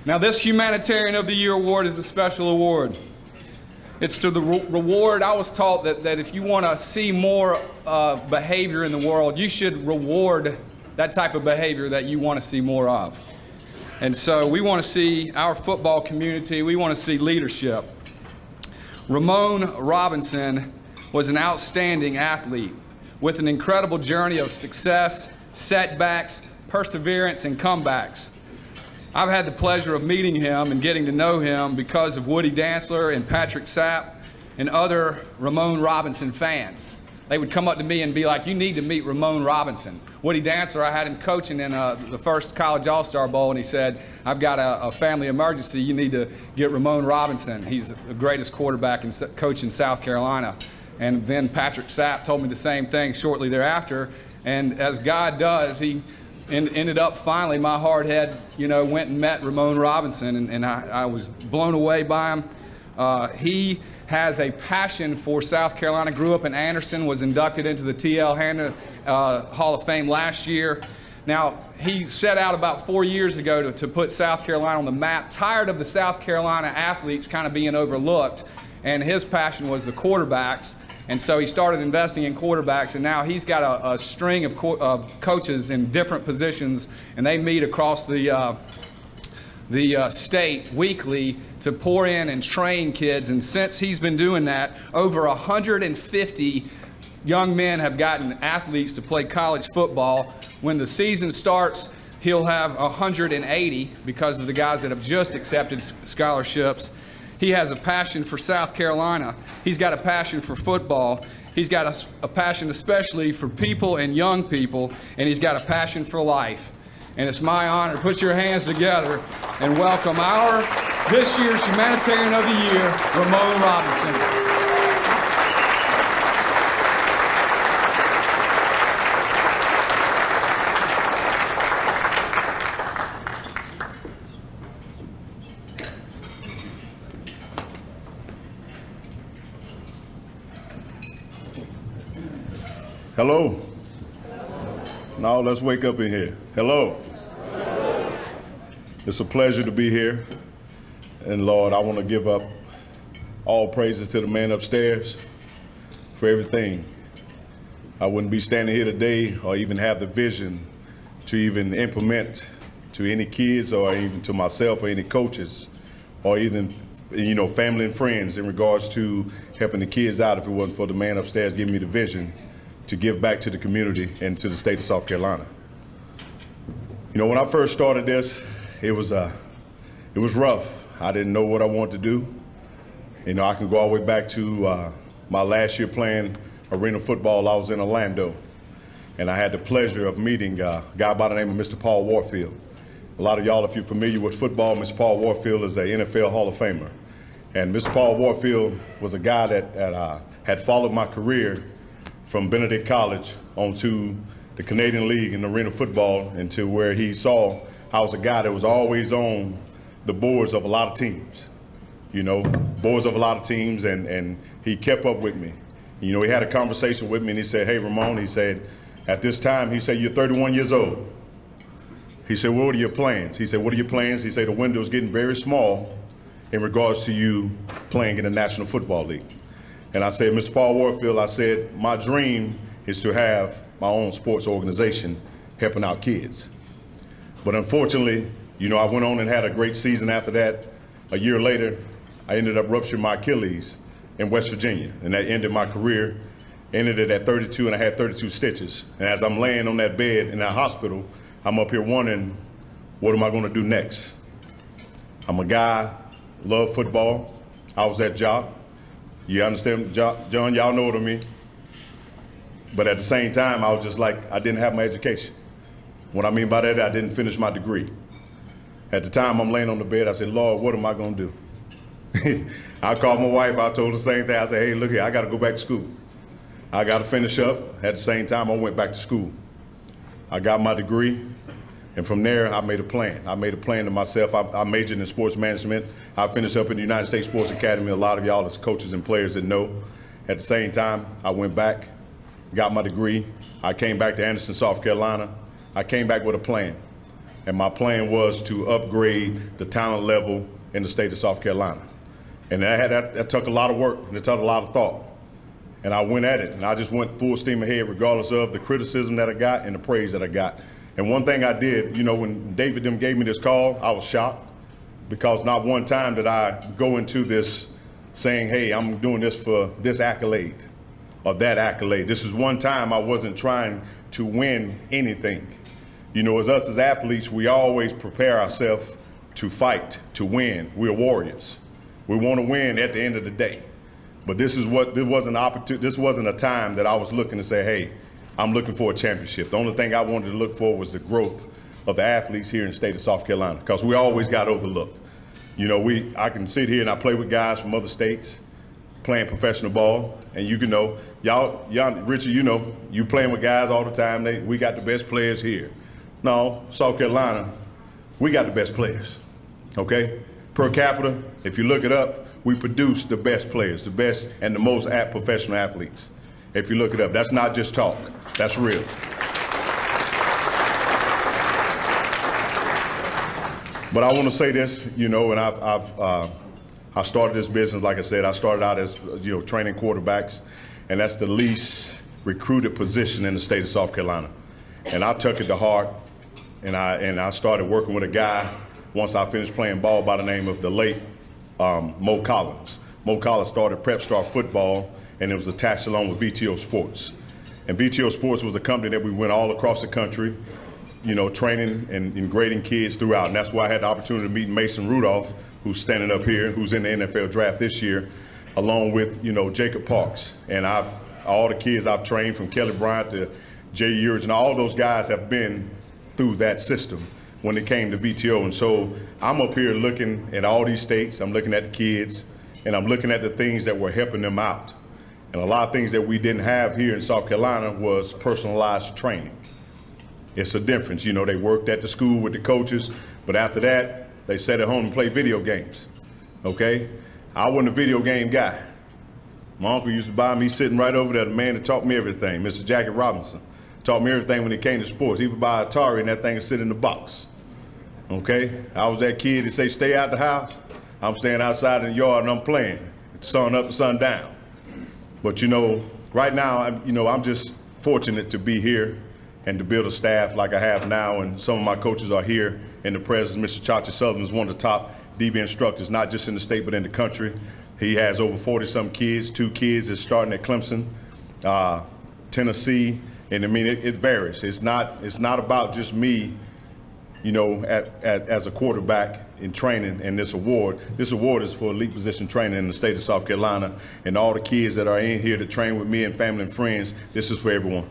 Now, this Humanitarian of the Year award is a special award. It's to the reward. I was taught that if you want to see more behavior in the world, you should reward that type of behavior that you want to see more of. And so we want to see our football community, we want to see leadership. Ramon Robinson was an outstanding athlete with an incredible journey of success, setbacks, perseverance, and comebacks. I've had the pleasure of meeting him and getting to know him because of Woody Dantzler and Patrick Sapp and other Ramon Robinson fans. They would come up to me and be like, you need to meet Ramon Robinson. Woody Dantzler, I had him coaching in the first College All-Star Bowl, and he said, I've got a family emergency. You need to get Ramon Robinson. He's the greatest quarterback and coach in South Carolina. And then Patrick Sapp told me the same thing shortly thereafter. And as God does, he ended up finally, my hard head, went and met Ramon Robinson, and I was blown away by him. He has a passion for South Carolina, grew up in Anderson, was inducted into the T.L. Hanna Hall of Fame last year. Now, he set out about 4 years ago to put South Carolina on the map, tired of the South Carolina athletes kind of being overlooked, and his passion was the quarterbacks. And so he started investing in quarterbacks, and now he's got a string of coaches in different positions, and they meet across the state weekly to pour in and train kids. And since he's been doing that, over 150 young men have gotten athletes to play college football. When the season starts, he'll have 180 because of the guys that have just accepted scholarships. He has a passion for South Carolina. He's got a passion for football. He's got a passion especially for people and young people, and he's got a passion for life. And it's my honor. Put your hands together and welcome this year's Humanitarian of the Year, Ramon Robinson. Hello. Now let's wake up in here. Hello. It's a pleasure to be here. And Lord, I want to give up all praises to the man upstairs for everything. I wouldn't be standing here today or even have the vision to even implement to any kids or even to myself or any coaches or even, family and friends in regards to helping the kids out if it wasn't for the man upstairs giving me the vision to give back to the community and to the state of South Carolina. When I first started this, it was rough. I didn't know what I wanted to do. I can go all the way back to my last year playing arena football. I was in Orlando, and I had the pleasure of meeting a guy by the name of Mr. Paul Warfield. A lot of y'all, if you're familiar with football, Mr. Paul Warfield is an NFL Hall of Famer. And Mr. Paul Warfield was a guy that had followed my career from Benedict College onto the Canadian League in arena football, into where he saw I was a guy that was always on the boards of a lot of teams, boards of a lot of teams, and he kept up with me. He had a conversation with me, and he said, hey, Ramon, he said, at this time, he said, you're 31 years old. He said, what are your plans? He said, what are your plans? He said, the window's getting very small in regards to you playing in the National Football League. And I said, Mr. Paul Warfield, I said, my dream is to have my own sports organization helping out kids. But unfortunately, I went on and had a great season after that. A year later, I ended up rupturing my Achilles in West Virginia, and that ended my career. Ended it at 32, and I had 32 stitches. And as I'm laying on that bed in that hospital, I'm up here wondering, what am I going to do next? I'm a guy, love football. I was that jock. You understand, John? Y'all know what I mean. But at the same time, I was just like, I didn't have my education. What I mean by that, I didn't finish my degree. At the time, I'm laying on the bed. I said, Lord, what am I going to do? I called my wife. I told her the same thing. I said, hey, look here, I got to go back to school. I got to finish up. At the same time, I went back to school. I got my degree. And from there, I made a plan. I made a plan to myself. I majored in sports management. I finished up in the United States Sports Academy. A lot of y'all as coaches and players that know. At the same time, I went back, got my degree. I came back to Anderson, South Carolina. I came back with a plan. and my plan was to upgrade the talent level in the state of South Carolina. And that took a lot of work, and it took a lot of thought. And I went at it, and I just went full steam ahead regardless of the criticism that I got and the praise that I got. And one thing I did, you know, when David them gave me this call, I was shocked, because not one time did I go into this saying, hey, I'm doing this for this accolade or that accolade. This is one time I wasn't trying to win anything. You know, as us as athletes, we always prepare ourselves to fight, to win. We're warriors. We want to win at the end of the day. But this wasn't a time that I was looking to say, hey, I'm looking for a championship. The only thing I wanted to look for was the growth of the athletes here in the state of South Carolina, because we always got overlooked. You know, I can sit here and I play with guys from other states playing professional ball, and you can know, y'all, Richard, you know, you playing with guys all the time. We got the best players here. No, South Carolina, we got the best players, okay? Per capita, if you look it up, we produce the best players, the best and the most professional athletes. If you look it up, that's not just talk, that's real. But I want to say this, you know, and I started this business, like I said, I started out as, you know, training quarterbacks, and that's the least recruited position in the state of South Carolina. And I took it to heart, and I started working with a guy once I finished playing ball by the name of the late Mo Collins. Mo Collins started Prep Star Football, and it was attached along with VTO Sports. And VTO Sports was a company that we went all across the country, you know, training and grading kids throughout. And that's why I had the opportunity to meet Mason Rudolph, who's standing up here, who's in the NFL draft this year, along with, you know, Jacob Parks. And all the kids I've trained, from Kelly Bryant to Jay Uric, and all those guys have been through that system when it came to VTO. And so I'm up here looking at all these states, I'm looking at the kids, and I'm looking at the things that were helping them out. And a lot of things that we didn't have here in South Carolina was personalized training. It's a difference. You know, they worked at the school with the coaches, but after that, they sat at home and played video games, okay? I wasn't a video game guy. My uncle used to buy me sitting right over there, the man that taught me everything, Mr. Jackie Robinson. Taught me everything when it came to sports. He would buy Atari and that thing would sit in the box, okay? I was that kid that say, stay out the house. I'm staying outside in the yard and I'm playing. It's sun up and sun down. But you know, right now, I'm just fortunate to be here and to build a staff like I have now, and some of my coaches are here in the presence. Mr. Chacha Sullivan is one of the top DB instructors, not just in the state, but in the country. He has over 40-some kids, 2 kids is starting at Clemson, Tennessee, and I mean, it varies. It's not about just me, you know, as a quarterback in training and this award. This award is for elite position training in the state of South Carolina, and all the kids that are in here to train with me and family and friends, this is for everyone.